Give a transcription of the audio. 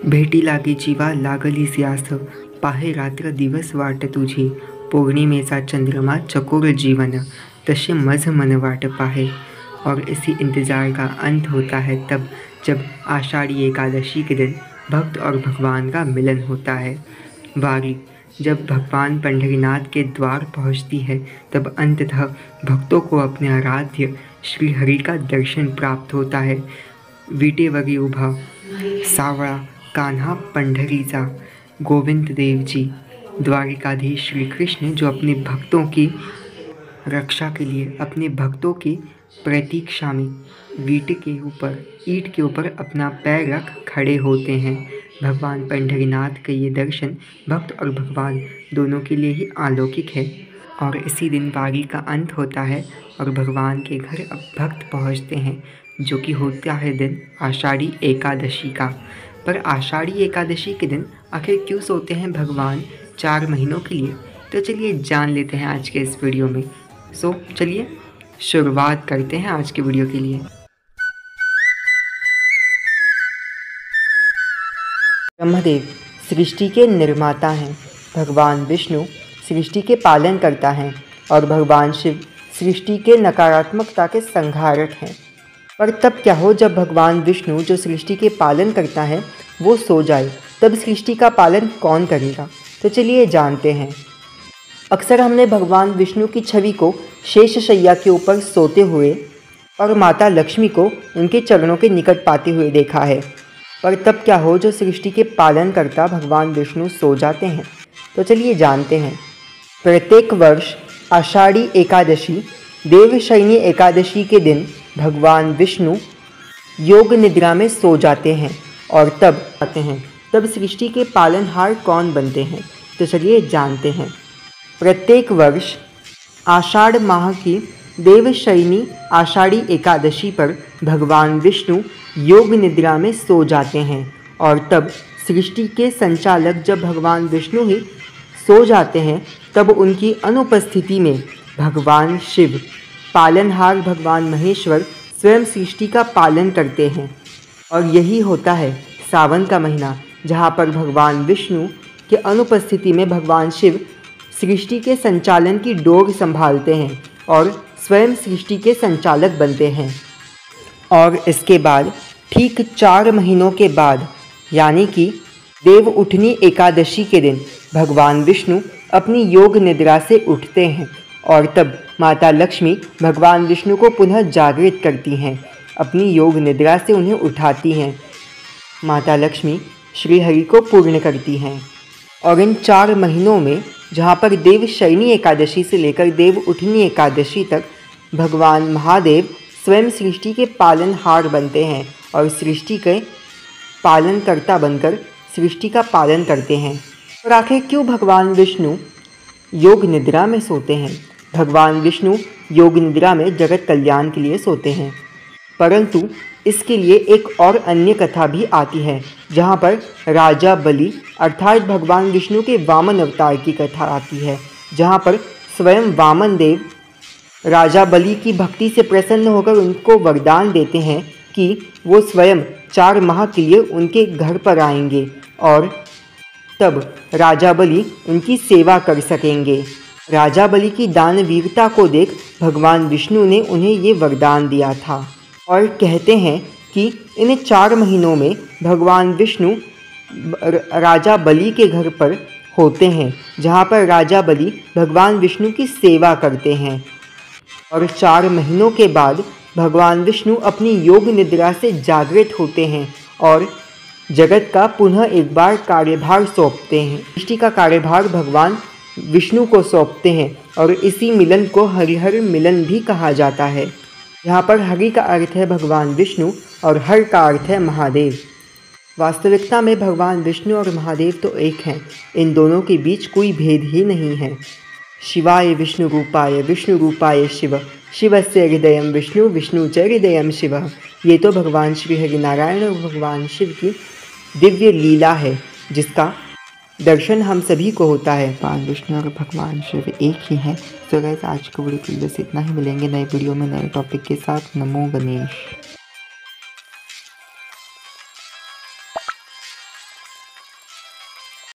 भेटी लागे जीवा लागली स्यास, पाहे रात्र दिवस वाट तुझी, पौर्णिमेचा चंद्रमा चकोर जीवन, तसे मझ मन वाट पाहे। और इसी इंतज़ार का अंत होता है तब जब आषाढ़ी एकादशी के दिन भक्त और भगवान का मिलन होता है। वारी जब भगवान पंढरीनाथ के द्वार पहुंचती है तब अंततः भक्तों को अपने आराध्य श्री हरि का दर्शन प्राप्त होता है। विटेवरी उभा सावळा कान्हा पंढरीचा, गोविंद देव जी द्वारिकाधीश श्री कृष्ण जो अपने भक्तों की रक्षा के लिए अपने भक्तों की प्रतीक्षा में ईंट के ऊपर अपना पैर रख खड़े होते हैं। भगवान पंढरीनाथ के ये दर्शन भक्त और भगवान दोनों के लिए ही अलौकिक है। और इसी दिन वारी का अंत होता है और भगवान के घर अब भक्त पहुंचते हैं, जो कि होता है दिन आषाढ़ी एकादशी का। पर आषाढ़ी एकादशी के दिन आखिर क्यों सोते हैं भगवान 4 महीनों के लिए, तो चलिए जान लेते हैं आज के इस वीडियो में। चलिए शुरुआत करते हैं आज के वीडियो के लिए। ब्रह्मदेव सृष्टि के निर्माता हैं, भगवान विष्णु सृष्टि के पालन करता है और भगवान शिव सृष्टि के नकारात्मकता के संहारक हैं। पर तब क्या हो जब भगवान विष्णु जो सृष्टि के पालन करता है वो सो जाए, तब सृष्टि का पालन कौन करेगा? तो चलिए जानते हैं। अक्सर हमने भगवान विष्णु की छवि को शेषशय्या के ऊपर सोते हुए और माता लक्ष्मी को उनके चरणों के निकट पाते हुए देखा है। पर तब क्या हो जो सृष्टि के पालन करता भगवान विष्णु सो जाते हैं? तो चलिए जानते हैं। प्रत्येक वर्ष आषाढ़ी एकादशी देवशयनी एकादशी के दिन भगवान विष्णु योग निद्रा में सो जाते हैं और तब सृष्टि के पालनहार कौन बनते हैं? तो चलिए जानते हैं। प्रत्येक वर्ष आषाढ़ माह की देवशयनी आषाढ़ी एकादशी पर भगवान विष्णु योग निद्रा में सो जाते हैं और तब सृष्टि के संचालक जब भगवान विष्णु ही सो जाते हैं तब उनकी अनुपस्थिति में भगवान शिव पालनहार भगवान महेश्वर स्वयं सृष्टि का पालन करते हैं। और यही होता है सावन का महीना, जहाँ पर भगवान विष्णु के अनुपस्थिति में भगवान शिव सृष्टि के संचालन की डोर संभालते हैं और स्वयं सृष्टि के संचालक बनते हैं। और इसके बाद ठीक 4 महीनों के बाद यानी कि देव उठनी एकादशी के दिन भगवान विष्णु अपनी योग निद्रा से उठते हैं और तब माता लक्ष्मी भगवान विष्णु को पुनः जागृत करती हैं, अपनी योग निद्रा से उन्हें उठाती हैं। माता लक्ष्मी श्री हरि को पूर्ण करती हैं। और इन 4 महीनों में जहाँ पर देवशयनी एकादशी से लेकर देव उठनी एकादशी तक भगवान महादेव स्वयं सृष्टि के पालनहार बनते हैं और सृष्टि के पालनकर्ता बनकर सृष्टि का पालन करते हैं। और आखिर क्यों भगवान विष्णु योग निद्रा में सोते हैं? भगवान विष्णु योग निद्रा में जगत कल्याण के लिए सोते हैं, परंतु इसके लिए एक और अन्य कथा भी आती है, जहाँ पर राजा बलि अर्थात भगवान विष्णु के वामन अवतार की कथा आती है, जहाँ पर स्वयं वामन देव राजा बलि की भक्ति से प्रसन्न होकर उनको वरदान देते हैं कि वो स्वयं 4 माह के लिए उनके घर पर आएंगे और तब राजा बलि उनकी सेवा कर सकेंगे। राजा बलि की दानवीरता को देख भगवान विष्णु ने उन्हें ये वरदान दिया था। और कहते हैं कि इन 4 महीनों में भगवान विष्णु राजा बलि के घर पर होते हैं, जहाँ पर राजा बलि भगवान विष्णु की सेवा करते हैं। और 4 महीनों के बाद भगवान विष्णु अपनी योग निद्रा से जागृत होते हैं और जगत का पुनः एक बार कार्यभार सौंपते हैं। सृष्टि का कार्यभार भगवान विष्णु को सौंपते हैं और इसी मिलन को हरिहर मिलन भी कहा जाता है। यहाँ पर हरि का अर्थ है भगवान विष्णु और हर का अर्थ है महादेव। वास्तविकता में भगवान विष्णु और महादेव तो एक हैं, इन दोनों के बीच कोई भेद ही नहीं है। शिवाय विष्णु रूपाय शिव, शिवस्य हृदयम विष्णु, विष्णु च हृदयम शिव। ये तो भगवान श्री हरिनारायण और भगवान शिव की दिव्य लीला है, जिसका दर्शन हम सभी को होता है। भगवान विष्णु और भगवान शिव एक ही हैं। तो गाइस आज को वीडियो के लिए बस इतना ही। मिलेंगे नए वीडियो में नए टॉपिक के साथ। नमो गणेश।